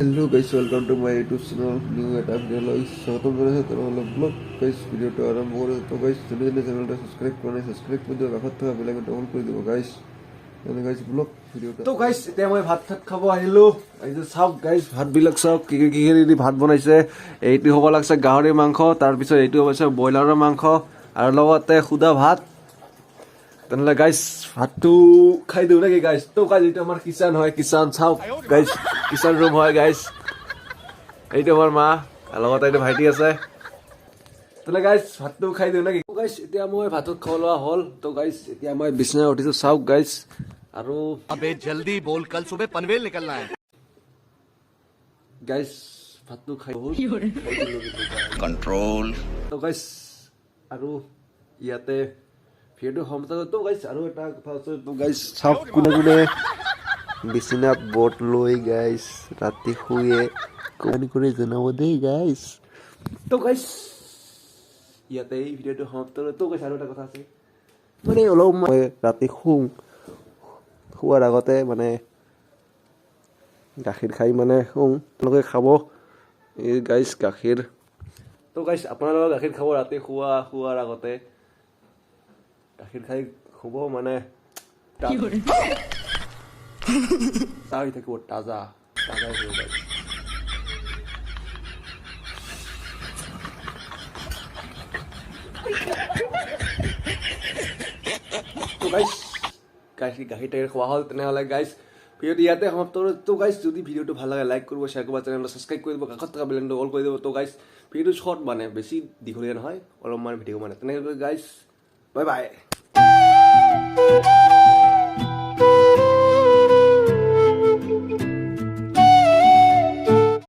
Hello guys, welcome to my YouTube channel. New এটা video লৈ স্বাগতম জনাইছোঁ তেনেহ'লে ব্লগ গাইছ ভিডিঅ'টো আৰম্ভ কৰোঁ। তো গাইছ যোনে যোনে চেনেলটো ছাবস্ক্ৰাইব কৰা নাই ছাবস্ক্ৰাইব কৰি দিয়ক, কাষত থকা বেল আইকনটো অন কৰি দিব গাইছ। তেনে গাইছ ব্লগ ভিডিঅ'টো তো গাইছ এতিয়া মই ভাত খাব আহিলোঁ। এই যে চাওক গাইছ ভাতবিলাক চাওক কি দি ভাত বনাইছে। এইটো হ'ব লাগছে গাহৰি মাংস, তাৰপিছত এইটো হৈছে ব্ৰইলাৰৰ মাংস আৰু লগতে সুদা ভাত। তেনেহ'লে গাইছ ভাতটো খাই দিওঁ নেকি গাইছ? তো গাইছ এইটো আমাৰ কিচেন হয়, কিচেন চাওক গাইছ কিচেন ৰুম হয় গাইছ। এইটো আমাৰ মা লগতে এইটো ভাইটি আছে। তেনে গাইছ ভাতটো খাই দিওঁ নেকি? গাইছ এতিয়া মই ভাতত খাব লোৱা হ'ল। তো গাইছ এতিয়া মই বিচনাত উঠিছোঁ চাওক গাইছ। আৰু अबे जल्दी बोल कल सुबह पनवेल निकलना है গাইছ ভাতটো খাই বহুত कंट्रोल তো গাইছ আৰু ইয়াতে ভিডিঅ'টো সমাপ্ত তো গাইছ আৰু এটা কথা আছে। তো গাইছ চাওক কোনে কোনে বিচনাত বট লৈ গাইছ ৰাতি শুয়ে কমেণ্ট কৰি জনাব দেই গাইছ। তো গাইছ ইয়াতে এই ভিডিঅ'টো সমাপ্ত কৰোঁ। তো গাইছ আৰু এটা কথা আছে, মানে অলপ মই ৰাতি শোৱাৰ আগতে মানে গাখীৰ খাই মানে শুওঁ। আপোনালোকে খাব এই গাইছ গাখীৰ। তো গাইছ আপোনালোকে গাখীৰ খাব ৰাতি শোৱাৰ আগতে গাখীৰ খাই শুব, মানে হৈ থাকিব তাজা হৈ থাকিব গাইছ। তো গাইছ গাখীৰ খোৱা হ'ল। তেনেহ'লে গাইছ ভিডিঅ'টো ইয়াতে সমাপ্ত কৰোঁ। তো গাইছ যদি ভিডিঅ'টো ভাল লাগে লাইক কৰিব, শ্বেয়াৰ কৰিব, চেনেলটো ছাবস্ক্ৰাইব কৰি দিব, কাষত থকা বেল আইকনটো অল কৰি দিব। তো গাইছ ভিডিঅ'টো শ্বৰ্ট মানে বেছি দীঘলীয়া নহয়, অলপমান ভিডিঅ' মানে। তেনেকৈ গাইছ বাই বাই।